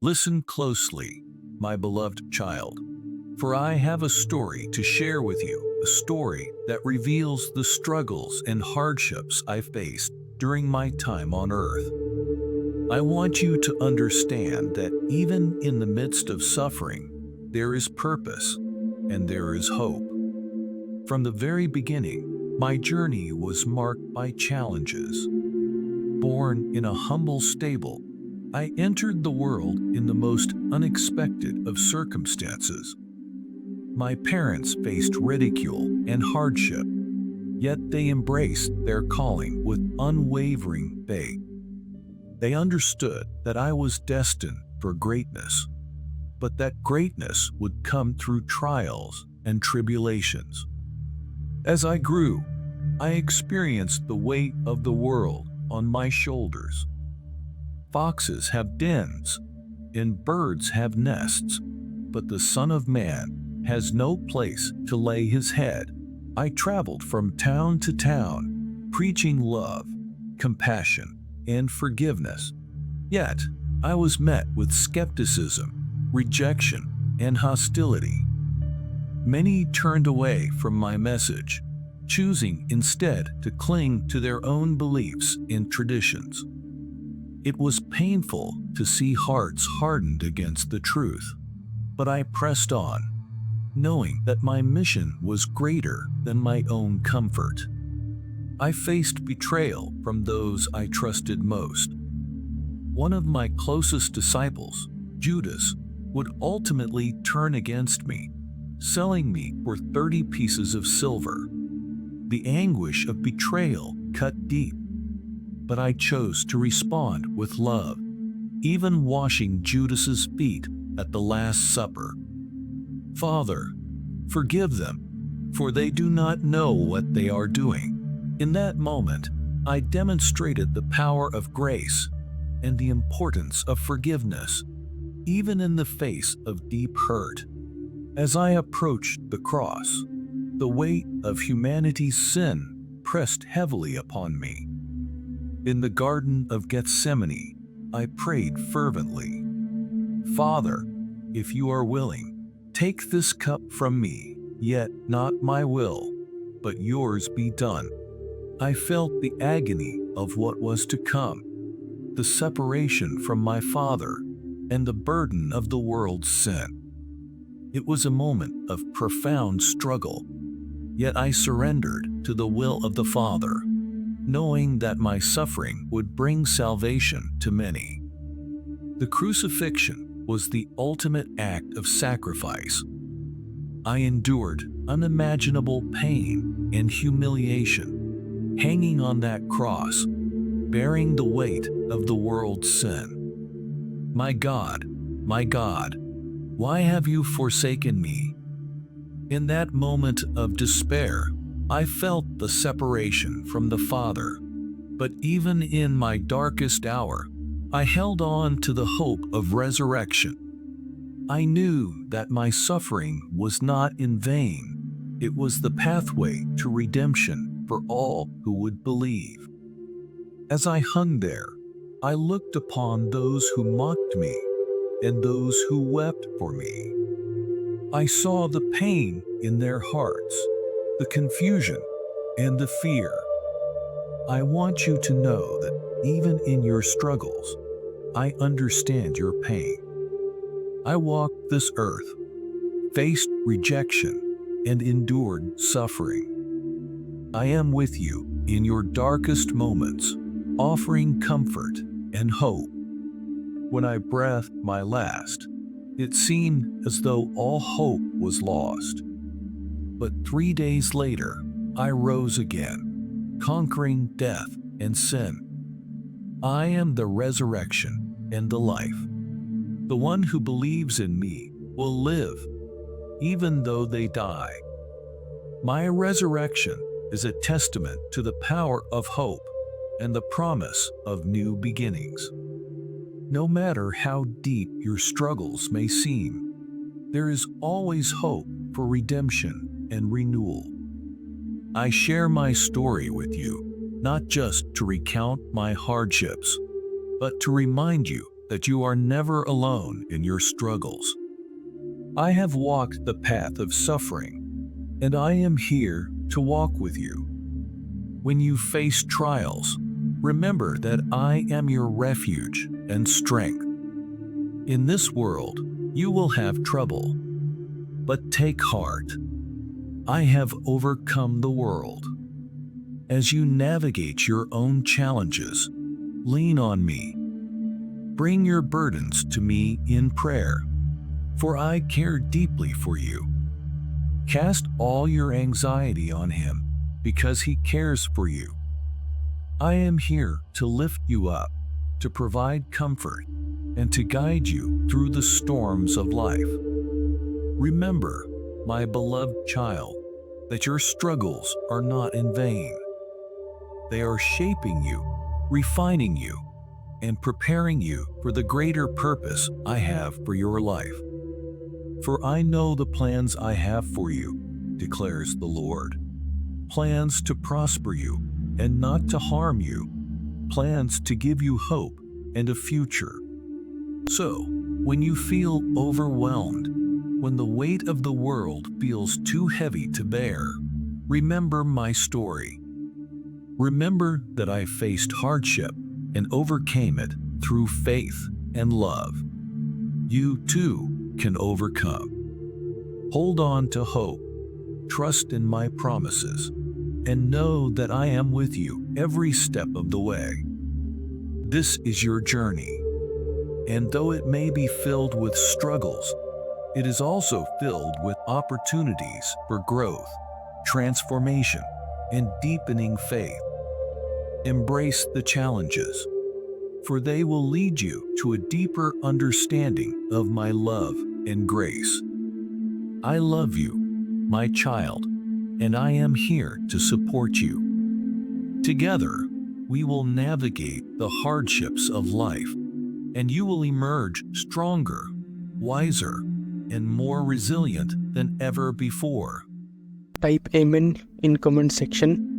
Listen closely, my beloved child, for I have a story to share with you, a story that reveals the struggles and hardships I faced during my time on earth. I want you to understand that even in the midst of suffering, there is purpose and there is hope. From the very beginning, my journey was marked by challenges. Born in a humble stable, I entered the world in the most unexpected of circumstances. My parents faced ridicule and hardship, yet they embraced their calling with unwavering faith. They understood that I was destined for greatness, but that greatness would come through trials and tribulations. As I grew, I experienced the weight of the world on my shoulders. Foxes have dens, and birds have nests, but the Son of Man has no place to lay his head. I traveled from town to town, preaching love, compassion, and forgiveness. Yet, I was met with skepticism, rejection, and hostility. Many turned away from my message, choosing instead to cling to their own beliefs and traditions. It was painful to see hearts hardened against the truth, but I pressed on, knowing that my mission was greater than my own comfort. I faced betrayal from those I trusted most. One of my closest disciples, Judas, would ultimately turn against me, selling me for 30 pieces of silver. The anguish of betrayal cut deep, but I chose to respond with love, even washing Judas's feet at the Last Supper. Father, forgive them, for they do not know what they are doing. In that moment, I demonstrated the power of grace and the importance of forgiveness, even in the face of deep hurt. As I approached the cross, the weight of humanity's sin pressed heavily upon me. In the Garden of Gethsemane, I prayed fervently, Father, if you are willing, take this cup from me, yet not my will, but yours be done. I felt the agony of what was to come, the separation from my Father, and the burden of the world's sin. It was a moment of profound struggle, yet I surrendered to the will of the Father, knowing that my suffering would bring salvation to many. The crucifixion was the ultimate act of sacrifice. I endured unimaginable pain and humiliation, hanging on that cross, bearing the weight of the world's sin. My God, why have you forsaken me? In that moment of despair, I felt the separation from the Father, but even in my darkest hour, I held on to the hope of resurrection. I knew that my suffering was not in vain. It was the pathway to redemption for all who would believe. As I hung there, I looked upon those who mocked me and those who wept for me. I saw the pain in their hearts, the confusion, and the fear. I want you to know that even in your struggles, I understand your pain. I walked this earth, faced rejection, and endured suffering. I am with you in your darkest moments, offering comfort and hope. When I breathed my last, it seemed as though all hope was lost. But 3 days later, I rose again, conquering death and sin. I am the resurrection and the life. The one who believes in me will live, even though they die. My resurrection is a testament to the power of hope and the promise of new beginnings. No matter how deep your struggles may seem, there is always hope for redemption and renewal. I share my story with you, not just to recount my hardships, but to remind you that you are never alone in your struggles. I have walked the path of suffering, and I am here to walk with you. When you face trials, remember that I am your refuge and strength. In this world, you will have trouble, but take heart. I have overcome the world. As you navigate your own challenges, lean on me. Bring your burdens to me in prayer, for I care deeply for you. Cast all your anxiety on him, because he cares for you. I am here to lift you up, to provide comfort, and to guide you through the storms of life. Remember, my beloved child, that your struggles are not in vain. They are shaping you, refining you, and preparing you for the greater purpose I have for your life. For I know the plans I have for you, declares the Lord. Plans to prosper you and not to harm you. Plans to give you hope and a future. So, when you feel overwhelmed, when the weight of the world feels too heavy to bear, remember my story. Remember that I faced hardship and overcame it through faith and love. You too can overcome. Hold on to hope, trust in my promises, and know that I am with you every step of the way. This is your journey, and though it may be filled with struggles, it is also filled with opportunities for growth, transformation, and deepening faith. Embrace the challenges, for they will lead you to a deeper understanding of my love and grace. I love you, my child, and I am here to support you. Together, we will navigate the hardships of life, and you will emerge stronger, wiser, and more resilient than ever before. Type Amen in comment section.